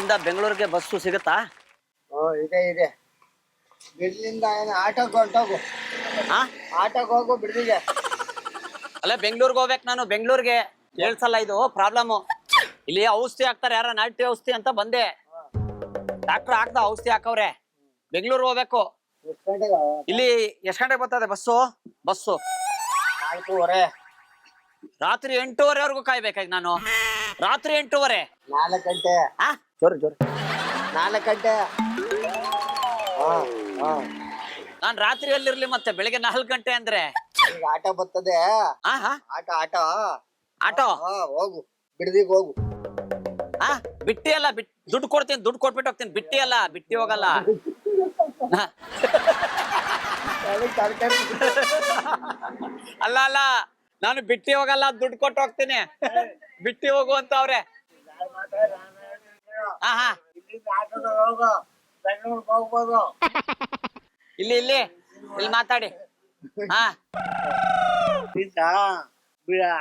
ಇಲ್ಲಿಂದ ಬೆಂಗಳೂರಿಗೆ ಬಸ್ಸು ಸಿಗುತ್ತಾ? ಇದೆ ಇದೆ. ಬಿಡ್ಲಿಂದ ಏನು ಆಟೋಗೆ ಹೊಂಟೋಗು. ಹಾ, ಆಟೋಗೆ ಹೋಗು ಬಿಡ್ಲಿಗೆ. ಅಲ್ಲ ಬೆಂಗಳೂರಿಗೆ ಹೋಗ್ಬೇಕು ನಾನು. ಬೆಂಗಳೂರಿಗೆ ಹೇಳ್ಸಲ್ಲ, ಇದು ಪ್ರಾಬ್ಲಮ್. ಇಲ್ಲಿ ಔಷಧಿ ಹಾಕ್ತಾರೆ, ಯಾರ ನಾಟಿ ಔಷಧಿ ಅಂತ ಬಂದೆ. ಡಾಕ್ಟರ್ ಹಾಕ್ದ ಔಷಧಿ ಹಾಕವ್ರೆ. ಬೆಂಗಳೂರು ಹೋಗ್ಬೇಕು. ಎಷ್ಟು ಗಂಟೆಗೆ? ಇಲ್ಲಿ ಎಷ್ಟ್ ಗಂಟೆಗೆ ಬರ್ತದೆ ಬಸ್ಸು? 4:30. ರಾತ್ರಿ 8:30ವರೆಗೂ ಕಾಯ್ಬೇಕಾಗಿ ನಾನು. ರಾತ್ರಿ 8:30. 4 ಗಂಟೆ. ಜೋರು ಜೋರು. 4 ಗಂಟೆ. ನಾನ್ ರಾತ್ರಿ ಎಲ್ಲಿರ್ಲಿ ಮತ್ತೆ ಬೆಳಿಗ್ಗೆ 4 ಗಂಟೆ ಅಂದ್ರೆ? ಈಗ ಆಟೋ ಬರ್ತದೆ. ಆಟೋ ಆಟೋ ಆಟೋ ಹೋಗು, ಬಿಡ್ದಿಗೆ ಹೋಗು. ಬಿಟ್ಟಿ ಅಲ್ಲ, ದುಡ್ಡು ಕೊಡ್ತೀನಿ, ದುಡ್ಡು ಕೊಟ್ಬಿಟ್ಟು ಹೋಗ್ತೀನಿ. ಬಿಟ್ಟಿ ಅಲ್ಲ, ಬಿಟ್ಟಿ ಹೋಗಲ್ಲ. ಅಲ್ಲ ಅಲ್ಲ, ನಾನು ಬಿಟ್ಟಿ ಹೋಗಲ್ಲ, ದುಡ್ಡು ಕೊಟ್ಟು ಹೋಗ್ತೀನಿ. ಬಿಟ್ಟಿ ಹೋಗು ಅಂತ ಅವ್ರೆ. ಹೋಗು, ಬೆಂಗಳೂರಿಗೆ ಹೋಗ್ಬೋದು. ಇಲ್ಲಿ ಇಲ್ಲಿ ಇಲ್ಲಿ ಮಾತಾಡಿ.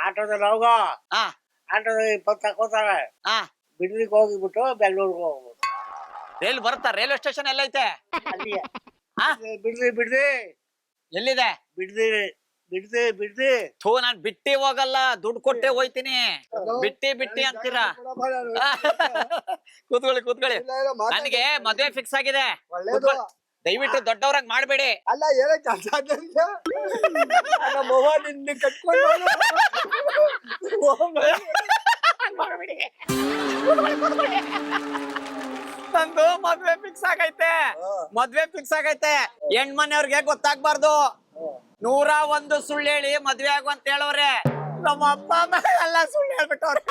ಆಟೋದಲ್ಲಿ ಹೋಗೋ. ಆಟೋದ 20 ತಕೋತಾರೆ. ಬಿಡ್ಲಿಗೆ ಹೋಗಿಬಿಟ್ಟು ಬೆಂಗಳೂರಿಗೆ ಹೋಗ್ಬೋದು. ರೈಲ್ ಬರುತ್ತಾ? ರೈಲ್ವೆ ಸ್ಟೇಷನ್ ಎಲ್ಲೈತೆ? ಅಲ್ಲಿಯೇ. ಬಿಡ್ದಿ ಎಲ್ಲಿದೆ? ಬಿಡ್ದಿ. ಥೂ, ನಾನ್ ಬಿಟ್ಟಿ ಹೋಗಲ್ಲ, ದುಡ್ಡು ಕೊಟ್ಟೆ ಹೋಯ್ತೀನಿ. ಬಿಟ್ಟಿ ಅಂತೀರಾ? ಕೂತ್ಕೊಳ್ಳಿ. ನನಗೆ ಮದ್ವೆ ಫಿಕ್ಸ್ ಆಗಿದೆ. ದಯವಿಟ್ಟು ದೊಡ್ಡವ್ರಾಗ ಮಾಡ್ಬೇಡಿ. ಅಲ್ಲ, ಏನೋ ಕೆಲಸ ನಿನ್ನ ಕಟ್ಕೊಂಡು ನಂದು ಮದ್ವೆ ಫಿಕ್ಸ್ ಆಗೈತೆ. ಹೆಣ್ಮನೆಯವ್ರಿಗೆ ಗೊತ್ತಾಗ್ಬಾರ್ದು. 101 ಸುಳ್ಳು ಹೇಳಿ ಮದ್ವೆ ಆಗು ಅಂತ ಹೇಳವ್ರೆ. ನಮ್ಮ ಅಪ್ಪ ಅಮ್ಮ ಎಲ್ಲ ಸುಳ್ಳು ಹೇಳ್ಬಿಟ್ಟವ್ರೆ.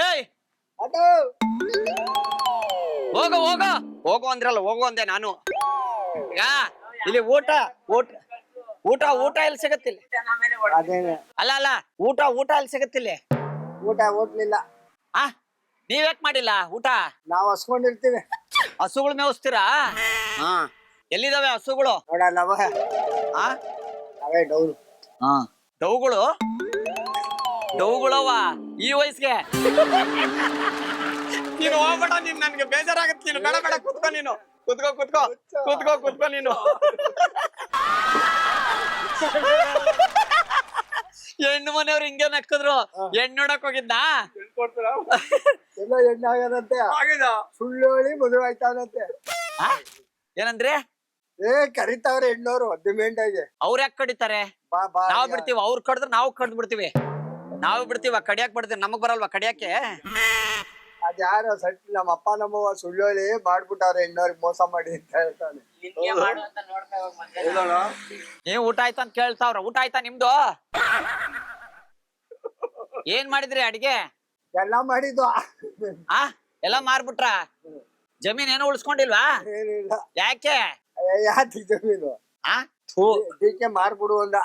ಏಯ್, ಹೋಗು ಅಂದ್ರಲ್ಲ, ಹೋಗು ಅಂದೆ ನಾನು. ಈಗ ಇಲ್ಲಿ ಊಟ ಎಲ್ಲಿ ಸಿಗತ್ತಿಲ್ಲ? ಅಲ್ಲ ಊಟ ಎಲ್ಲಿ ಸಿಗತ್ತಿಲ್ಲ? ಊಟ ಹೋಟ್ಲಿಲ್ಲ. ನೀವ್ಯಾಕ್ ಮಾಡಿಲ್ಲ ಊಟ? ನಾವ್ ಹಸ್ಕೊಂಡಿರ್ತೀವಿ. ಹಸುಗಳು ಮೇಯಿಸ್ತೀರಾ? ಎಲ್ಲಿದಾವೆ ಹಸುಗಳು? ನೋಡಲ್ಲವ, ಅವೇ ಡೌರು. ಡೌಗಳವ ಈ ವಯಸ್ಸಿಗೆ? ನೀನು ಹೋಗ್ಬೇಡ, ನೀನ್ ನನ್ಗೆ ಬೇಜಾರಾಗತ್ತೆ. ನೀನು ಬೇಡ, ಕುತ್ಕೋ ನೀನು. ಕುತ್ಕೋ ನೀನು. ಹೆಣ್ಣು ಮನೆಯವ್ರು ಹಿಂಗೆ ನಕ್ಕಿದ್ರು. ಹೆಣ್ಣು ನೋಡಕ್ ಹೋಗಿದ್ದ? ಎಲ್ಲ ಎಣ್ಣೆ ಆಗದಂತೆ. ಸುಳ್ಳು ಹೇಳಿ ಮದುವೆ ಆಯ್ತಾವಂತೆ. ಏನಂದ್ರೆ? ಕರಿತಾವ್ರೆ ಹೆಣ್ಣೋರು ಡಿಮ್ಯಾಂಡಾಗೆ. ಅವ್ರ ಯಾಕೆ ಕಡಿತಾರೆ? ನಾವ್ ಬಿಡ್ತೀವಿ. ಅವ್ರು ಕಡಿದ್ರೆ ನಾವು ಕಡ್ದು ಬಿಡ್ತೀವಿ. ನಾವು ಬಿಡ್ತೀವ, ಕಡಿಯಾಕ್ ಬಿಡ್ತೀವಿ. ನಮಗ್ ಬರಲ್ವಾ ಕಡಿಯಾಕೆ? ಅದ್ಯಾರೋ ಸಟ್ಟಿ ನಮ್ಮ ಅಪ್ಪ ನಮ್ಮವ್ವ ಸುಳ್ಳು ಹೇಳಿ ಮಾಡ್ಬಿಟ್ಟವ್ರೆ ಹೆಣ್ಣೋರಿಗೆ ಮೋಸ ಮಾಡಿ ಅಂತ ಹೇಳ್ತಾನೆ. ನೀವ್ ಊಟ ಆಯ್ತಾ ಅಂತ ಕೇಳ್ತಾವ್ರ. ಊಟ ಆಯ್ತಾ ನಿಮ್ದು? ಏನ್ ಮಾಡಿದ್ರಿ ಅಡಿಗೆ? ಎಲ್ಲ ಮಾಡಿದ್ವು. ಎಲ್ಲ ಮಾರ್ಬಿಟ್ರ? ಜಮೀನ್ ಏನೋ ಉಳಿಸ್ಕೊಂಡಿಲ್ವಾ? ಏನಿಲ್ಲ. ಯಾಕೆ? ಯಾತಿ ಜಮೀನು ಡಿಕೆ ಮಾರ್ಬಿಡು ಅಂದ.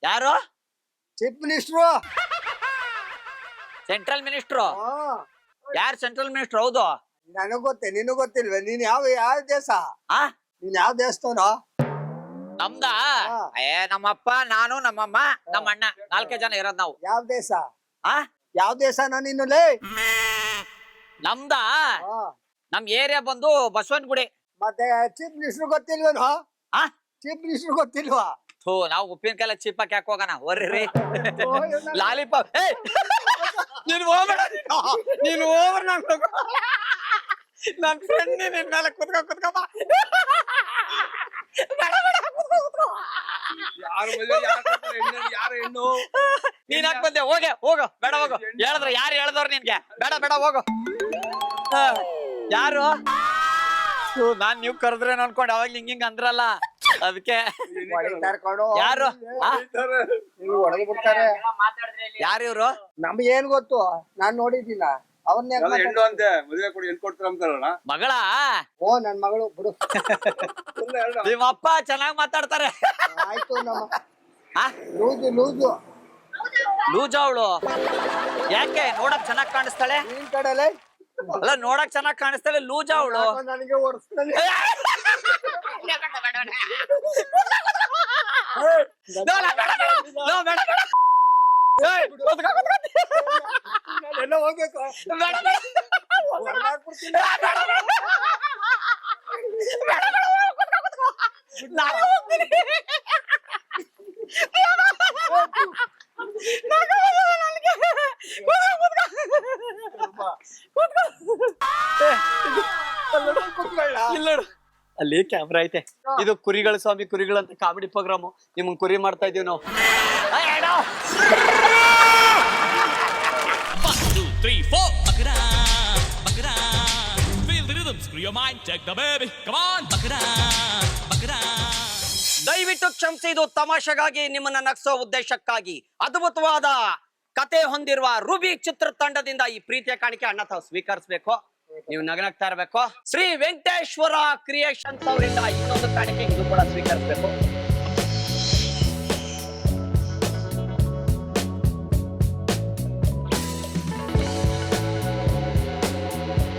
ಯಾರು? Chief minister. Central minister? ಯಾರು ಸೆಂಟ್ರಲ್ ಮಿನಿಸ್ಟ್ರು? ಹೌದು, ನನಗ್ ಗೊತ್ತೇ, ನಿನಗ್ ಗೊತ್ತಿಲ್ವೇ? ನೀನ್ ಯಾವ ದೇಶ? ನೀನ್ ಯಾವ ದೇಶದವನು? ನಮ್ದ? ನಮ್ಮಪ್ಪ, ನಾನು, ನಮ್ಮಮ್ಮ, ನಮ್ಮ ಅಣ್ಣ, 4 ಜನ ಇರೋದ್ ನಾವು. ಯಾವ ದೇಶ? ಯಾವ ದೇಶನ ನೀನು? ನಮ್ದ? ನಮ್ ಏರಿಯಾ ಬಂದು ಬಸವನಗುಡಿ. ಮತ್ತೆ ಚೀಫ್ ಮಿನಿಸ್ಟರ್ ಗೊತ್ತಿಲ್ವೇನು? ಚೀಫ್ ಮಿನಿಸ್ಟರ್ ಗೊತ್ತಿಲ್ವಾ? ನಾವು ಉಪ್ಪಿನಕಾಯಿ ಚೀಪಾಕ್ ಯಾಕೆ ಹೋಗೋಣ? ವರ್ರಿ ಲಾಲಿಪಾಪ್. ನೀನು ಹೋಗ್ಬೇಡ, ನೀನು ಹೋಗ್ರ. ನನ್ ಫ್ರೆಂಡ್ ನಿನ್ ಮೇಲೆ ಕುತ್ಕೋ. ನೀನ್ ಯಾಕೆ ಬಂದೆ? ಹೋಗು, ಬೇಡ ಹೋಗು. ಹೇಳಿದ್ರೆ ಯಾರು ಹೇಳ್ದವ್ರು ನಿನ್ಗೆ? ಬೇಡ ಹೋಗು. ಯಾರು? ನಾನ್ ನೀವ್ ಕರೆದ್ರೆ ಅನ್ಕೊಂಡ್ ಅವಾಗ ಹಿಂಗ ಅಂದ್ರಲ್ಲ, ಅದಕ್ಕೆ. ಯಾರು? ಯಾರು ಇವ್ರು? ನಮ್ಗೆ ಏನ್ ಗೊತ್ತು? ನಾನ್ ನೋಡಿದ್ದೀನ ಅವ್ರನ್ನೇ. ಹೆಣ್ಣು ಅಂತೆ, ಮದುವೆ ಕೊಡಿ, ಹೆಣ್ಣು ಕೊಡ್ತಾರ ಅಂತಾರಲ್ಲ. ಮಗಳ? ನನ್ ಮಗಳು ಬಿಡು. ನಿಮ್ಮಪ್ಪ ಚೆನ್ನಾಗ್ ಮಾತಾಡ್ತಾರೆ. ಆಯ್ತು. ಲೂಜು ಲೂಜ ಅವಳು. ಯಾಕೆ? ನೋಡಕ್ ಚೆನ್ನಾಗ್ ಕಾಣಿಸ್ತಾಳೆ. ನಿನ್ ಕಡೆಲೆ ಅಲ್ಲ, ನೋಡಕ್ ಚೆನ್ನಾಗ್ ಕಾಣಿಸ್ತಾಳೆ. ಲೂಜ ಅವಳು. ನನಗೆ ಓಡಿಸ್ತಾನೆ. ಬೇಡ ಏಯ್, ಕೂತ್ಕೋ, ಕೂತ್ಕೋ. ಎಲ್ಲ ಹೋಗ್ಬೇಕು ಬೇಡ, ಬೇಡ. ಹೊರ್ಗಾಕ್ಬಿಡ್ತೀನಿ. ಬೇಡ, ಬೇಡ, ಕೂತ್ಕೋ, ಕೂತ್ಕೋ. ನಾನೇ ಹೋಗ್ತೀನಿ. ನಾನೇ ಹೋಗಲ್ಲ ನನಗೆ. ಕೂತ್ಕೋ, ಕೂತ್ಕೋ. ಕೂತ್ಕೋ. ಕೂತ್ಕೊಳ್ಳ. ಇಲ್ಲ ನೋಡು. ಅಲ್ಲಿ ಕ್ಯಾಮ್ರಾ ಐತೆ. ಇದು ಕುರಿಗಳ ಸ್ವಾಮಿ ಕುರಿಗಳು ಅಂತ ಕಾಮಿಡಿ ಪ್ರೋಗ್ರಾಮ್. ನಿಮ್ಗೆ ಕುರಿ ಮಾಡ್ತಾ ಇದೀವಿ ನಾವು. ಆ, ಹೇಳು. 1, 2, 3, 4. Bakara, bakara. Feel the rhythm, screw your mind, take the baby. Come on, bakara, bakara. ದಯವಿಟ್ಟು ಕ್ಷಮಿಸಿ, ಇದು ತಮಾಷೆಗಾಗಿ, ನಿಮ್ಮನ್ನ ನಗಿಸೋ ಉದ್ದೇಶಕ್ಕಾಗಿ ಅದ್ಭುತವಾದ ಕತೆ ಹೊಂದಿರುವ ರೂಬಿ ಚಿತ್ರತಂಡದಿಂದ ಈ ಪ್ರೀತಿಯ ಕಾಣಿಕೆ ಅಣ್ಣ ತಾವು ಸ್ವೀಕರಿಸಬೇಕು. ನೀವು ನಗನಗ್ತಾ ಇರಬೇಕು. ಶ್ರೀ ವೆಂಕಟೇಶ್ವರ ಕ್ರಿಯೇಷನ್ಸ್ ಅವರಿಂದ ಇನ್ನೊಂದು ಕಾಣಿಕೆ ಇದು ಕೂಡ ಸ್ವೀಕರಿಸಬೇಕು.